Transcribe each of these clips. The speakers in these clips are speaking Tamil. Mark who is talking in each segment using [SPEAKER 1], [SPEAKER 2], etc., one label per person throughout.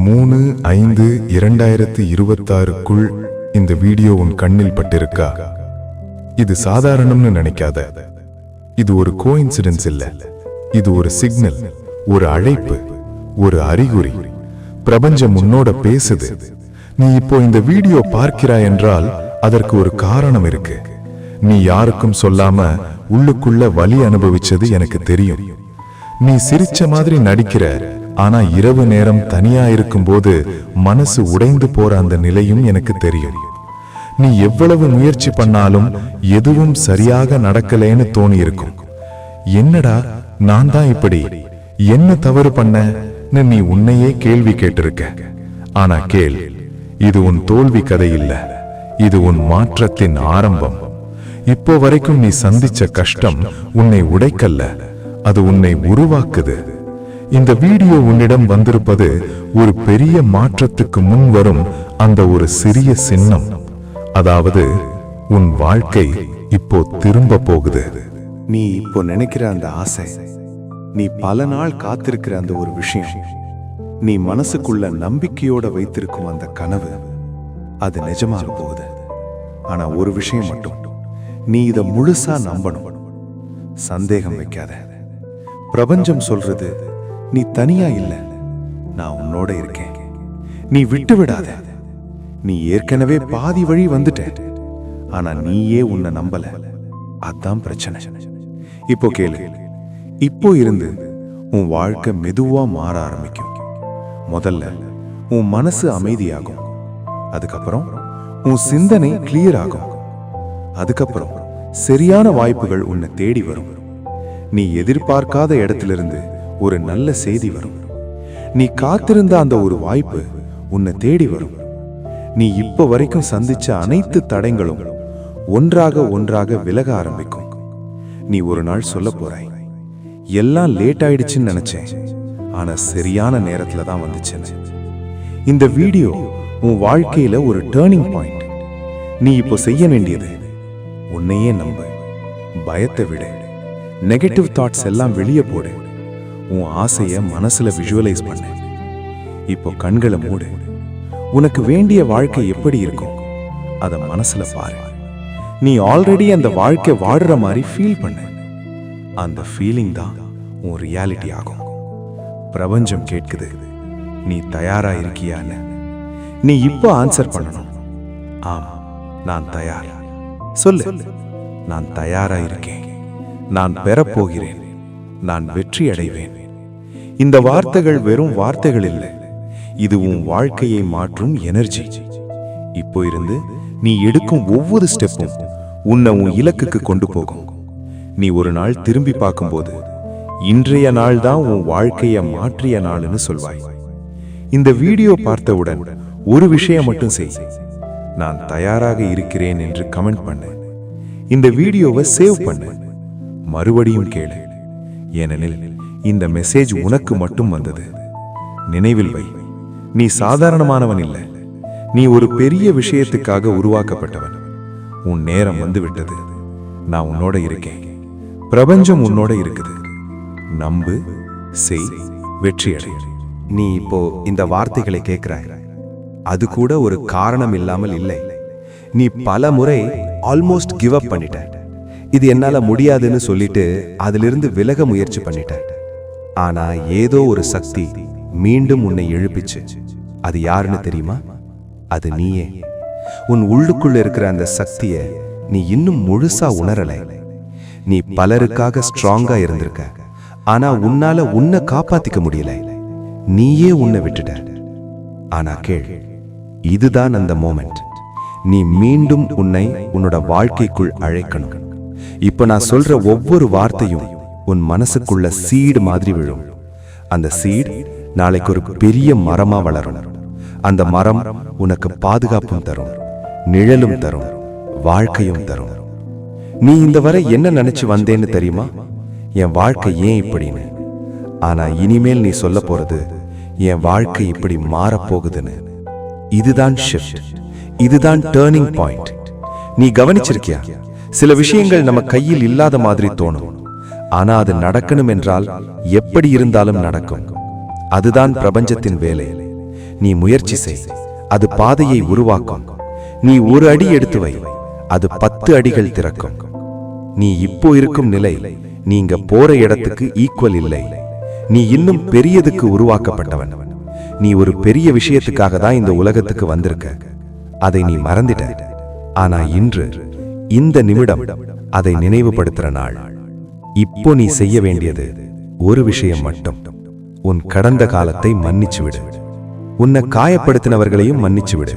[SPEAKER 1] 3/5/2026க்குள் இந்த வீடியோ உன் கண்ணில் பட்டிருக்கா? இது சாதாரணம்னு நினைக்காத. இது ஒரு கோஇன்சிடென்ஸ் இல்ல. இது ஒரு சிக்னல், ஒரு அழைப்பு, ஒரு அறிகுறி. பிரபஞ்சம் உன்னோட பேசுது. நீ இப்போ இந்த வீடியோ பார்க்கிறாய் என்றால் அதற்கு ஒரு காரணம் இருக்கு. நீ யாருக்கும் சொல்லாம உள்ளுக்குள்ள வலி அனுபவிச்சது எனக்கு தெரியும். நீ சிரிச்ச மாதிரி நடிக்கிற, ஆனா இரவு நேரம் தனியா இருக்கும்போது மனசு உடைந்து போற அந்த நிலையும் எனக்கு தெரியும். நீ எவ்வளவு முயற்சி பண்ணாலும் எதுவும் சரியாக நடக்கலேன்னு தோணி இருக்கும். என்னடா நான் தான் இப்படி, என்ன தவறு பண்ணன்னு நீ உன்னையே கேள்வி கேட்டிருக்க. ஆனா கேள், இது உன் தோல்வி கதை இல்ல, இது உன் மாற்றத்தின் ஆரம்பம். இப்போ வரைக்கும் நீ சந்திச்ச கஷ்டம் உன்னை உடைக்கல்ல, அது உன்னை உருவாக்குது. இந்த வீடியோ உன்னிடம் வந்திருப்பது ஒரு பெரிய மாற்றத்துக்கு முன் வரும் அந்த ஒரு சிறிய சின்னம். அதாவது உன் வாழ்க்கை இப்போ திரும்ப போகுது.
[SPEAKER 2] நீ இப்போ நினைக்கிற அந்த ஆசை, நீ பல நாள் காத்திருக்கிற அந்த ஒரு விஷயம், நீ மனசுக்குள்ள நம்பிக்கையோட வைத்திருக்கும் அந்த கனவு, அது நிஜமாக போகுது. ஆனா ஒரு விஷயம் மட்டும், நீ இதை முழுசா நம்பணும். சந்தேகம் வைக்காத. பிரபஞ்சம் சொல்றது, நீ தனியா இல்ல, நான் உன்னோட இருக்கேன். நீ விட்டு விடாத. நீ ஏற்கனவே பாதி வழி வந்துட்ட, ஆனா நீயே உன்னை நம்பல. அதான் பிரச்சனை. இப்போ கேளு, இப்போ இருந்து உன் வாழ்க்கை மெதுவா மாற ஆரம்பிக்கும். முதல்ல உன் மனசு அமைதியாகும், அதுக்கப்புறம் உன் சிந்தனை கிளியர் ஆகும், அதுக்கப்புறம் சரியான வாய்ப்புகள் உன்னை தேடி வரும். நீ எதிர்பார்க்காத இடத்திலிருந்து ஒரு நல்ல செய்தி வரும். நீ காத்திருந்த அந்த ஒரு வாய்ப்பு உன்னை தேடி வரும். நீ இப்ப வரைக்கும் சந்திச்ச அனைத்து தடைகளும் ஒன்றாக ஒன்றாக விலக ஆரம்பிக்கும். நீ ஒரு நாள் சொல்ல போறாய், எல்லாம் லேட் ஆயிடுச்சுன்னு நினைச்சேன், ஆனா சரியான நேரத்துல தான் வந்துச்சுன்னு. இந்த வீடியோ உன் வாழ்க்கையில ஒரு டர்னிங் பாயிண்ட். நீ இப்போ செய்ய வேண்டியது, உன்னையே நம்பு, பயத்தை விடு, நெகட்டிவ் தாட்ஸ் எல்லாம் வெளியே போடு, உன் ஆசைய மனசுல விஷுவலைஸ் பண்ணு. இப்போ கண்களை மூடு. உனக்கு வேண்டிய வாழ்க்கை எப்படி இருக்கும் அத மனசுல பாரு. நீ ஆல்ரெடி அந்த வாழ்க்கை வாடுற மாதிரி ஃபீல் பண்ணு. அந்த ஃபீலிங் தான் உன் ரியாலிட்டி ஆகும். பிரபஞ்சம் கேட்குது, நீ தயாரா இருக்கியான்னு. நீ இப்போ ஆன்சர் பண்ணணும். ஆம், நான் தயார். சொல்லு, நான் தயாரா இருக்கேன், நான் பெறப்போகிறேன், நான் வெற்றி அடைவேன். இந்த வார்த்தைகள் வெறும் வார்த்தைகள் இல்லை, இது உன் வாழ்க்கையை மாற்றும் எனர்ஜி. இப்போ இருந்து நீ எடுக்கும் ஒவ்வொரு ஸ்டெப்பும் உன்னை உன் இலக்குக்கு கொண்டு போகும். நீ ஒரு நாள் திரும்பி பார்க்கும்போது இன்றைய நாள் தான் உன் வாழ்க்கையை மாற்றிய நாள்னு சொல்வாய். இந்த வீடியோ பார்த்தவுடன் ஒரு விஷயம் மட்டும் செய், நான் தயாராக இருக்கிறேன் என்று கமெண்ட் பண்ணு. இந்த வீடியோவை சேவ் பண்ணு, மறுபடியும் கேளு. ஏனெனில் இந்த மெசேஜ் உனக்கு மட்டும் வந்தது. நினைவில் வை, நீ சாதாரணமானவன் இல்லை, நீ ஒரு பெரிய விஷயத்துக்காக உருவாக்கப்பட்டவன். உன் நேரம் வந்து விட்டது. நான் உன்னோட இருக்கேன், பிரபஞ்சம் உன்னோட இருக்குது. நம்பு, செய், வெற்றி அடை.
[SPEAKER 3] நீ இப்போ இந்த வார்த்தைகளை கேட்கிறாய், அது கூட ஒரு காரணம் இல்லாமல் இல்லை. நீ பல முறை ஆல்மோஸ்ட் கிவ் அப் பண்ணிட்ட. இது என்னால முடியாதுன்னு சொல்லிட்டு அதிலிருந்து விலக முயற்சி பண்ணிட்ட. ஆனா ஏதோ ஒரு சக்தி மீண்டும் உன்னை எழுப்பிச்சு. அது யாருன்னு தெரியுமா? அது நீயே. உன் உள்ளுக்குள்ள இருக்கிற அந்த சக்தியை நீ இன்னும் முழுசா உணரல. நீ பலருக்காக ஸ்ட்ராங்கா இருந்திருக்க, ஆனா உன்னால உன்னை காப்பாத்திக்க முடியல. நீயே உன்னை விட்டுட்ட. ஆனா கேள், இதுதான் அந்த மோமெண்ட். நீ மீண்டும் உன்னை உன்னோட வாழ்க்கைக்குள் அழைக்கணும். இப்ப நான் சொல்ற ஒவ்வொரு வார்த்தையும் உன் மனசுக்குள்ள சீடு மாதிரி விழும். அந்த சீடு நாளைக்கு ஒரு பெரிய மரமா வளரும். அந்த மரம் உனக்கு பாதுகாப்பும் தரும், நிழலும் தரும், வாழ்க்கையும் தரும். நீ இந்த வரை என்ன நினைச்சு வந்தேன்னு தெரியுமா? என் வாழ்க்கை ஏன் இப்படின்னு. ஆனா இனிமேல் நீ சொல்ல போறது, என் வாழ்க்கை இப்படி மாறப்போகுதுன்னு. இதுதான் ஷிஃப்ட், இதுதான் டர்னிங் பாயிண்ட். நீ கவனிச்சிருக்கியா? சில விஷயங்கள் நம்ம கையில் இல்லாத மாதிரி தோணும், ஆனா அது நடக்கணும் என்றால் எப்படி இருந்தாலும் நடக்கும். அதுதான் பிரபஞ்சத்தின் வேலை. நீ முயற்சி செய், அது பாதையை உருவாக்கும். நீ ஒரு அடி எடுத்து வை, அது 10 அடிகள் திறக்கும். நீ இப்போ இருக்கும் நிலை நீங்க போற இடத்துக்கு ஈக்குவல் இல்லை. நீ இன்னும் பெரியதுக்கு உருவாக்கப்பட்டவன். நீ ஒரு பெரிய விஷயத்துக்காக தான் இந்த உலகத்துக்கு வந்திருக்க. அதை நீ மறந்துட்ட. ஆனா இன்று இந்த நிமிடம் அதை நினைவுபடுத்துற நாள். இப்போ நீ செய்ய வேண்டியது ஒரு விஷயம் மட்டும். உன் கடந்த காலத்தை மன்னிச்சு விடு. உன்னை காயப்படுத்தினவர்களையும் மன்னிச்சு விடு.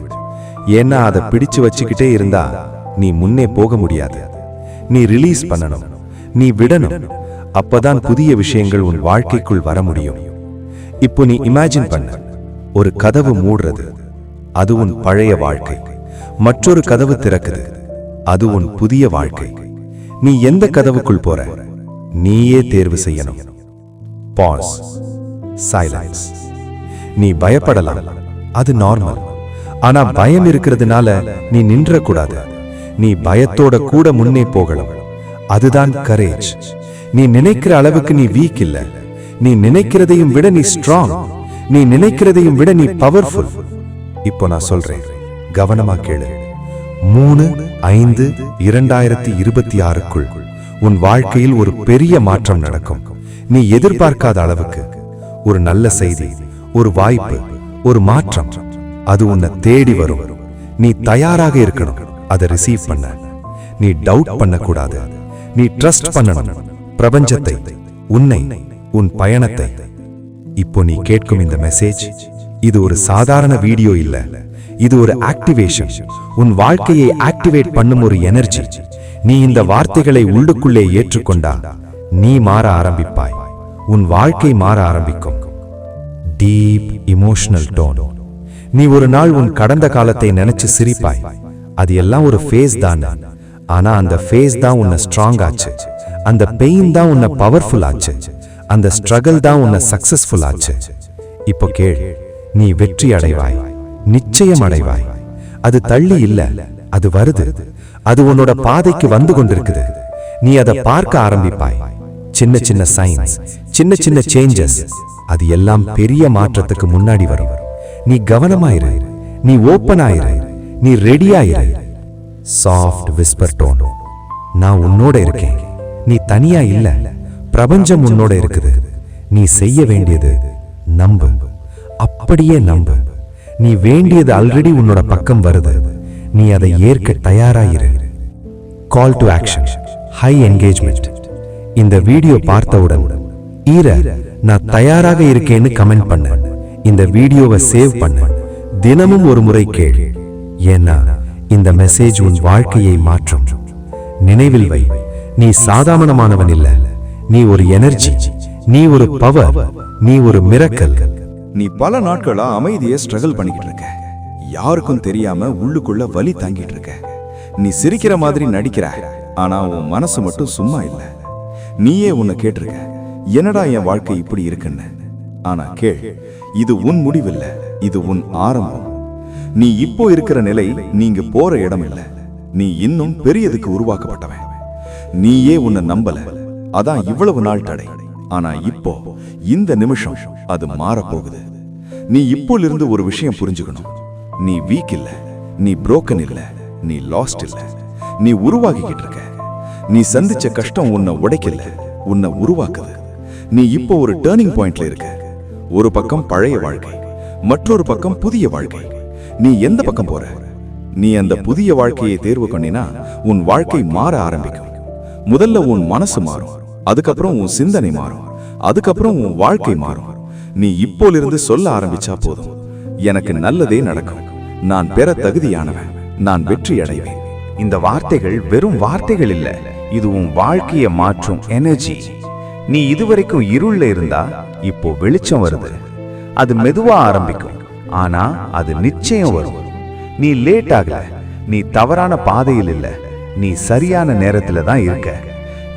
[SPEAKER 3] ஏன்னா அதை பிடிச்சு வச்சுக்கிட்டே இருந்தா நீ முன்னே போக முடியாது. நீ ரிலீஸ் பண்ணணும், நீ விடணும். அப்பதான் புதிய விஷயங்கள் உன் வாழ்க்கைக்குள் வர முடியும். இப்போ நீ இமேஜின் பண்ண, ஒரு கதவு மூடுறது, அது உன் பழைய வாழ்க்கை. மற்றொரு கதவு திறக்குது, அது உன் புதிய வாழ்க்கை. நீ எந்த கதவுக்குள் போற நீயே தேர்வு செய்யணும். Pause, silence. நீ பயப்படலாம், அது நார்மல். ஆனா பயம் இருக்கிறதுனால நீ நின்றக்கூடாது. நீ பயத்தோட கூட முன்னே போகலாம். அதுதான் கரேஜ். நீ நினைக்கிற அளவுக்கு நீ வீக் இல்ல. நீ நினைக்கிறதையும் விட நீ ஸ்ட்ராங். நீ நினைக்கிறதையும் விட நீ பவர்ஃபுல். இப்போ நான் சொல்றேன், கவனமா கேளு. 3/5/2026க்குள் உன் வாழ்க்கையில் ஒரு பெரிய மாற்றம் நடக்கும். நீ எதிர்பார்க்காத அளவுக்கு ஒரு நல்ல செய்தி, ஒரு வாய்ப்பு, ஒரு மாற்றம், அது உன்னை தேடி வரும். நீ தயாராக இருக்கணும் அதை ரிசீவ் பண்ண. நீ டவுட் பண்ணக்கூடாது. நீ ட்ரஸ்ட் பண்ணணும் பிரபஞ்சத்தை, உன்னை, உன் பயணத்தை. இப்போ நீ கேட்கும் இந்த மெசேஜ், இது ஒரு சாதாரண வீடியோ இல்ல. இது ஒரு ஆக்டிவேஷன். உன் வாழ்க்கையை ஆக்டிவேட் பண்ணும் ஒரு எனர்ஜி. நீ இந்த வார்த்தைகளை உள்ளுக்குள்ளே ஏற்றுக்கொண்டா நீ மாற ஆரம்பிப்பாய். உன் வாழ்க்கை மாற ஆரம்பிக்கும். Deep emotional tone. நீ ஒரு நாள் உன் கடந்த காலத்தை நினைச்சு சிரிப்பாய். அது எல்லாம் ஒரு ஃபேஸ் தான். ஆனா அந்த ஃபேஸ் தான் உன்னை ஸ்ட்ராங் ஆச்சு. அந்த பெயின் தான் உன்னை பவர்ஃபுல் ஆச்சு. அந்த ஸ்ட்ரகிள் தான் உன்னை சக்சஸ்ஃபுல் ஆச்சு. இப்போ கேள், நீ வெற்றி அடைவாய், நிச்சயம் அடைவாய். அது தள்ளி இல்ல, அது வருது. அது உன்னோட பாதைக்கு வந்து கொண்டிருக்குது. நீ அதை பார்க்க ஆரம்பிப்பாய். சின்ன சின்ன சைன்ஸ், சின்ன சின்ன சேஞ்சஸ், அது எல்லாம் பெரிய மாற்றத்துக்கு முன்னாடி வரும். நீ கவனமாயிரு, நீ ஓப்பன் ஆயிரு, நீ ரெடியாயிரு. Soft whisper tone. நான் உன்னோட இருக்கேன், நீ தனியா இல்ல. பிரபஞ்சம் உன்னோட இருக்குது. நீ செய்ய வேண்டியது நம்பு, அப்படியே நம்பு. நீ வேண்டியது ஆல்ரெடி உன்னோட பக்கம் வருது. நீ அதை ஏற்க தயாராயிரு. Call to action, high engagement. இந்த வீடியோ பார்த்தவுடன் நான் தயாராக இருக்கேன்னு கமெண்ட் பண்ண. இந்த வீடியோவை சேவ் பண்ண. தினமும் ஒரு முறை கேள். ஏன்னா இந்த மெசேஜ் உன் வாழ்க்கையை மாற்றும். நினைவில் வை, நீ சாதாரணமானவன் இல்ல. நீ ஒரு எனர்ஜி, நீ ஒரு பவர், நீ ஒரு மிரக்கல்.
[SPEAKER 2] நீ பல நாட்களா அமைதியை ஸ்ட்ரகிள் பண்ணிக்கிட்டு இருக்க. யாருக்கும் தெரியாம உள்ளுக்குள்ள வலி தாங்கிட்டு இருக்க. நீ சிரிக்கிற மாதிரி நடிக்கிற, ஆனா உன் மனசு மட்டும் சும்மா இல்ல. நீயே உன்னை கேட்டிருக்க, என்னடா என் வாழ்க்கை இப்படி இருக்குன்னு. ஆனா கேள், இது உன் முடிவில்ல, இது உன் ஆரம்பம். நீ இப்போ இருக்கிற நிலை நீங்க போற இடம் இல்ல. நீ இன்னும் பெரியதுக்கு உருவாக்கப்பட்டவன். நீயே உன்னை நம்பல, அதான் இவ்வளவு நாள் தடை. ஆனா இப்போ இந்த நிமிஷம் அது மாறப்போகுது. நீ இப்போலிருந்து ஒரு விஷயம் புரிஞ்சுக்கணும். நீ வீக் இல்ல, நீ புரோக்கன் இல்ல, நீ லாஸ்ட் இல்ல. நீ உருவாகிக்கிட்டு இருக்க. நீ சந்திச்ச கஷ்டம் உன்னை உடைக்கல, உன்னை உருவாக்குது. நீ இப்போ ஒரு டர்னிங் பாயிண்ட்ல இருக்க. ஒரு பக்கம் பழைய வாழ்க்கை, மற்றொரு பக்கம் புதிய வாழ்க்கை. நீ எந்த பக்கம் போற? நீ அந்த புதிய வாழ்க்கையை தேர்வு பண்ணினா உன் வாழ்க்கை மாற ஆரம்பிக்கும். முதல்ல உன் மனசு மாறும், அதுக்கப்புறம் உன் சிந்தனை மாறும், அதுக்கப்புறம் உன் வாழ்க்கை மாறும். நீ இப்போலிருந்து சொல்ல ஆரம்பிச்சா போதும், எனக்கு நல்லதே நடக்கும், நான் பெற தகுதியானவன், நான் வெற்றி அடைவேன்.
[SPEAKER 4] இந்த வார்த்தைகள் வெறும் வார்த்தைகள் இல்ல, இது உன் வாழ்க்கையை மாற்றும் எனர்ஜி. நீ இதுவரைக்கும் இருள்ல இருந்தா இப்போ வெளிச்சம் வருது. அது மெதுவா ஆரம்பிக்கும், ஆனா அது நிச்சயம் வரும். நீ லேட் ஆகல, நீ தவறான பாதையில் இல்ல, நீ சரியான நேரத்துல தான் இருக்க.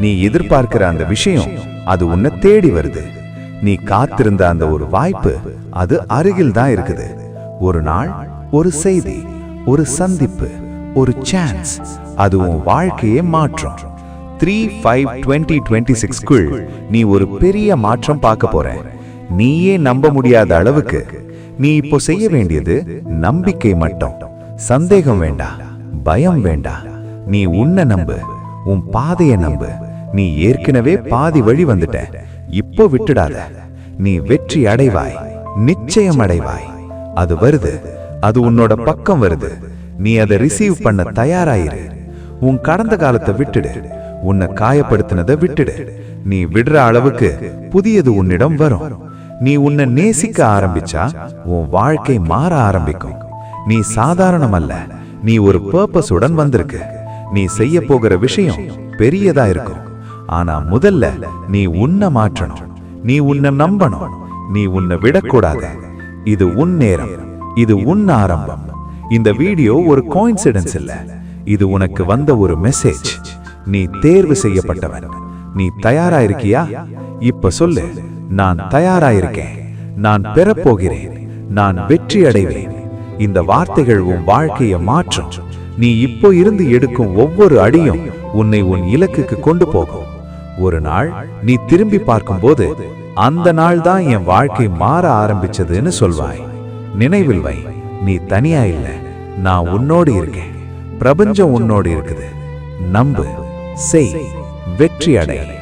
[SPEAKER 4] நீ எதிர்பார்க்கிற அந்த விஷயம் அது உன்னை தேடி வருது. நீ காத்திருந்த அந்த ஒரு வாய்ப்பு அது அருகில் தான் இருக்குது. ஒரு நாள், ஒரு செய்தி, ஒரு சந்திப்பு, ஒரு சான்ஸ், அது உன் வாழ்க்கையை மாற்றும். 3/5/2026க்குள் நீ ஒரு பெரிய மாற்றம் பார்க்க போற. நீயே நம்ப முடியாத அளவுக்கு நீ இப்போ செய்ய வேண்டியது நம்பிக்கை மட்டும். சந்தேகம் வேண்டாம், பயம் வேண்டாம். நீ உன்னை நம்பு, உன் பாதையை நம்பு. நீ ஏற்கனவே பாதி வழி வந்துட்ட. இப்போ விட்டுடாத. நீ வெற்றி அடைவாய், நிச்சயம் அடைவாய். அது வருது, அது உன்னோட பக்கம் வருது. நீ அதை ரிசீவ் பண்ண தயாராயிரு. உன் கடந்த காலத்தை விட்டுடு, உன்னை காயப்படுத்தினதை விட்டுடு. நீ விடுற அளவுக்கு புதியது உன்னிடம் வரும். நீ உன்னை நேசிக்க ஆரம்பிச்சா உன் வாழ்க்கை மாற ஆரம்பிக்கும். நீ சாதாரணம் அல்ல, நீ ஒரு பர்பஸுடன் வந்திருக்கு. நீ செய்ய போகிற விஷயம் பெரியதா இருக்கும். ஆனா முதல்ல நீ உன்னை மாற்றணும். நீ உன்னை நம்பணும். நீ உன்னை விடக்கூடாது. இது உன் நேரம், இது உன் ஆரம்பம். இந்த வீடியோ ஒரு கோயின்சிடன்ஸ் இல்ல, இது உனக்கு வந்த ஒரு மெசேஜ். நீ தேர்வு செய்யப்பட்டவன். நீ தயாரா இருக்கியா? இப்ப சொல்லு, நான் தயாரா இருக்கேன். நான் பெறப்போகிறேன். நான் வெற்றி அடைவேன். இந்த வார்த்தைகள் உன் வாழ்க்கையை மாற்றும். நீ இப்போ இருந்து எடுக்கும் ஒவ்வொரு அடியும் உன்னை உன் இலக்குக்கு கொண்டு போகும். ஒரு நாள் நீ திரும்பி பார்க்கும்போது, அந்த நாள் தான் என் வாழ்க்கை மாற ஆரம்பிச்சதுன்னு சொல்வாய். நினைவில் வை, நீ தனியா இல்ல, நான் உன்னோடு இருக்கேன். பிரபஞ்சம் உன்னோடு இருக்குது. நம்பு, செய், வெற்றி அடை.